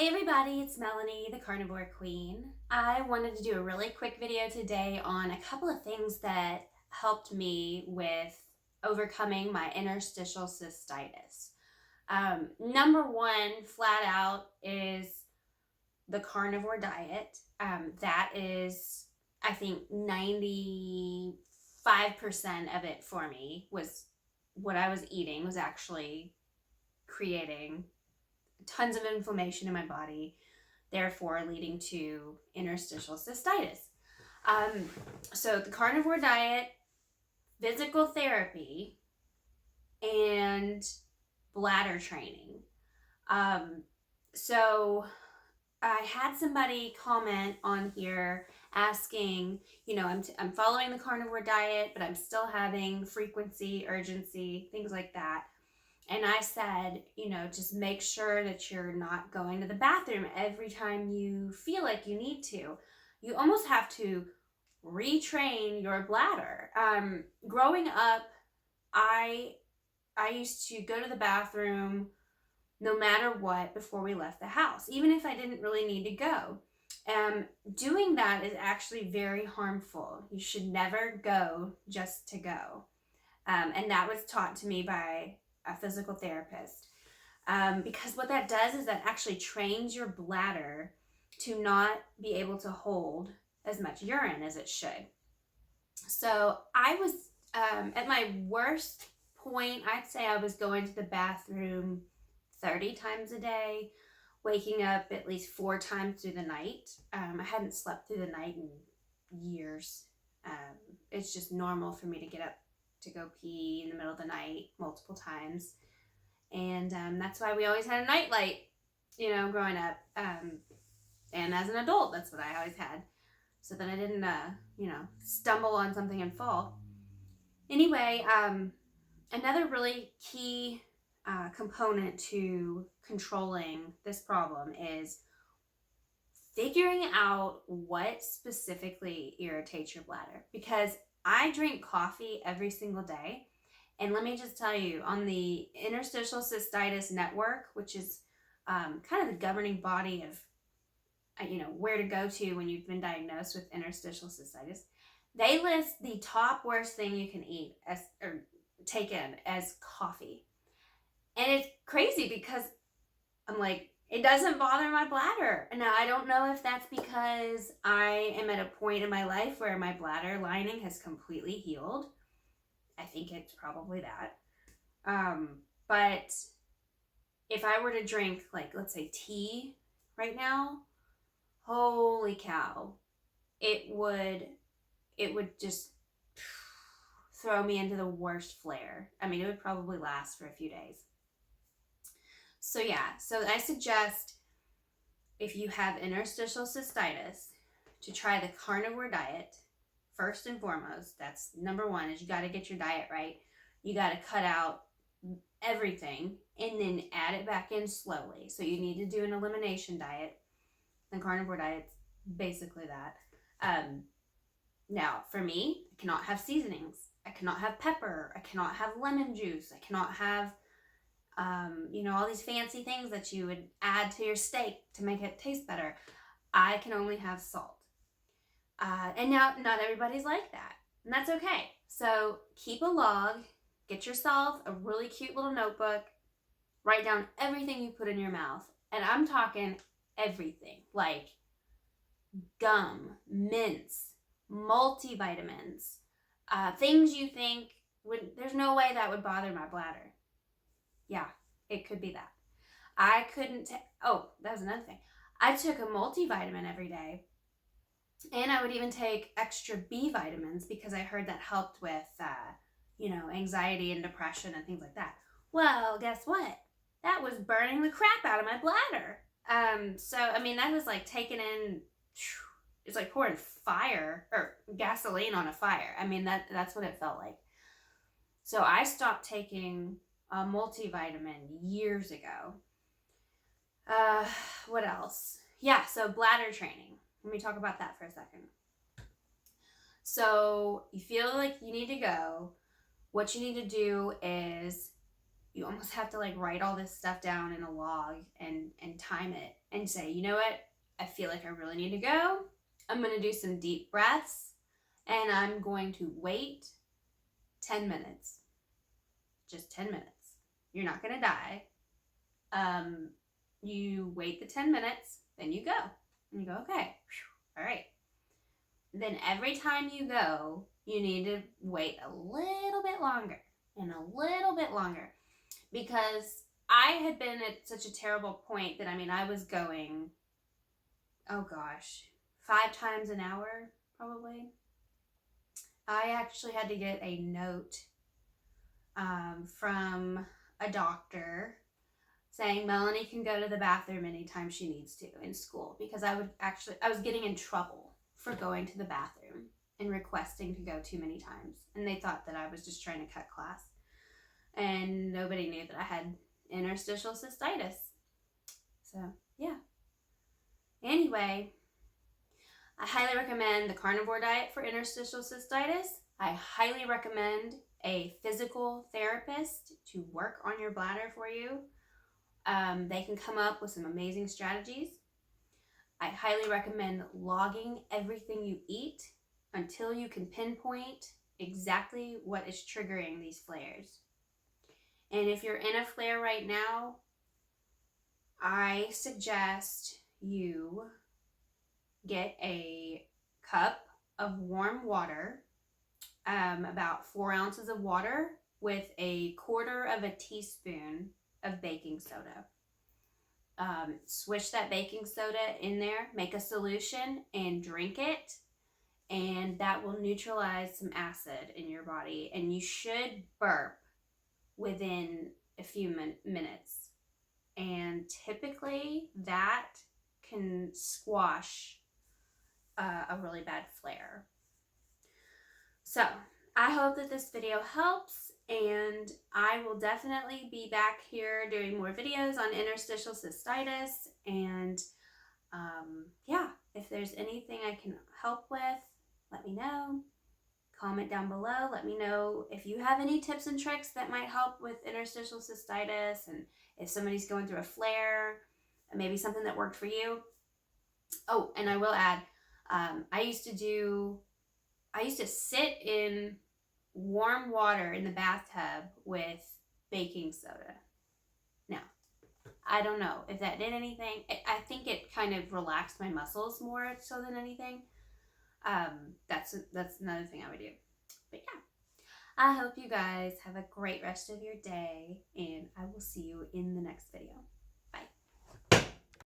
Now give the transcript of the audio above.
Hey everybody, it's Melanie, the Carnivore Queen. I wanted to do a really quick video today on a couple of things that helped me with overcoming my interstitial cystitis. Number one, flat out, is the carnivore diet. That is, I think, 95% of it for me was what I was eating was actually creating tons of inflammation in my body, therefore leading to interstitial cystitis. So the carnivore diet, physical therapy, and bladder training. So I had somebody comment on here asking, I'm following the carnivore diet, but I'm still having frequency, urgency, things like that. And I said, just make sure that you're not going to the bathroom every time you feel like you need to. You almost have to retrain your bladder. Growing up, I used to go to the bathroom no matter what before we left the house, even if I didn't really need to go. Doing that is actually very harmful. You should never go just to go. And that was taught to me by a physical therapist, because what that does is that actually trains your bladder to not be able to hold as much urine as it should. So I was at my worst point. I'd say I was going to the bathroom 30 times a day, waking up at least 4 times through the night. I hadn't slept through the night in years. It's just normal for me to get up to go pee in the middle of the night multiple times. And that's why we always had a nightlight, growing up. And as an adult, that's what I always had. So that I didn't, stumble on something and fall. Anyway, another really key component to controlling this problem is figuring out what specifically irritates your bladder. Because I drink coffee every single day. And let me just tell you, on the Interstitial Cystitis Network, which is kind of the governing body of, where to go to when you've been diagnosed with interstitial cystitis, they list the top worst thing you can eat or take in as coffee. And it's crazy because I'm like, it doesn't bother my bladder. Now, I don't know if that's because I am at a point in my life where my bladder lining has completely healed. I think it's probably that. But if I were to drink, let's say tea right now, holy cow, it would just throw me into the worst flare. I mean, it would probably last for a few days. So I suggest, if you have interstitial cystitis, to try the carnivore diet first and foremost. That's number one, is you got to get your diet right. You got to cut out everything and then add it back in slowly. So you need to do an elimination diet. The carnivore diet's basically that. Now, for me, I cannot have seasonings. I cannot have pepper. I cannot have lemon juice. I cannot have all these fancy things that you would add to your steak to make it taste better. I can only have salt. And now, not everybody's like that, and that's okay. So keep a log, get yourself a really cute little notebook, write down everything you put in your mouth. And I'm talking everything, like gum, mints, multivitamins, things you think there's no way that would bother my bladder. Yeah, it could be that. I couldn't that was another thing. I took a multivitamin every day, and I would even take extra B vitamins because I heard that helped with, anxiety and depression and things like that. Well, guess what? That was burning the crap out of my bladder. That was like taking in, it's like pouring fire or gasoline on a fire. I mean, that's what it felt like. So I stopped taking a multivitamin years ago. What else? Yeah, so bladder training. Let me talk about that for a second. So you feel like you need to go. What you need to do is you almost have to like write all this stuff down in a log and time it and say, you know what, I feel like I really need to go. I'm going to do some deep breaths and I'm going to wait 10 minutes. Just 10 minutes. You're not going to die. You wait the 10 minutes, then you go. And you go, okay, all right. Then every time you go, you need to wait a little bit longer and a little bit longer, because I had been at such a terrible point that, I mean, I was going, oh gosh, 5 times an hour probably. I actually had to get a note from a doctor saying Melanie can go to the bathroom anytime she needs to in school, because I was getting in trouble for going to the bathroom and requesting to go too many times. And they thought that I was just trying to cut class. And nobody knew that I had interstitial cystitis. So, yeah. Anyway, I highly recommend the carnivore diet for interstitial cystitis. I highly recommend a physical therapist to work on your bladder for you. They can come up with some amazing strategies. I highly recommend logging everything you eat until you can pinpoint exactly what is triggering these flares. And if you're in a flare right now, I suggest you get a cup of warm water, about 4 ounces of water with a 1/4 of a teaspoon of baking soda. Swish that baking soda in there, make a solution and drink it, and that will neutralize some acid in your body, and you should burp within a few minutes. And typically that can squash a really bad flare. So I hope that this video helps, and I will definitely be back here doing more videos on interstitial cystitis. And yeah, if there's anything I can help with, let me know. Comment down below. Let me know if you have any tips and tricks that might help with interstitial cystitis, and if somebody's going through a flare, maybe something that worked for you. Oh, and I will add, I used to sit in warm water in the bathtub with baking soda. Now, I don't know if that did anything. I think it kind of relaxed my muscles more so than anything. That's another thing I would do. But yeah, I hope you guys have a great rest of your day, and I will see you in the next video.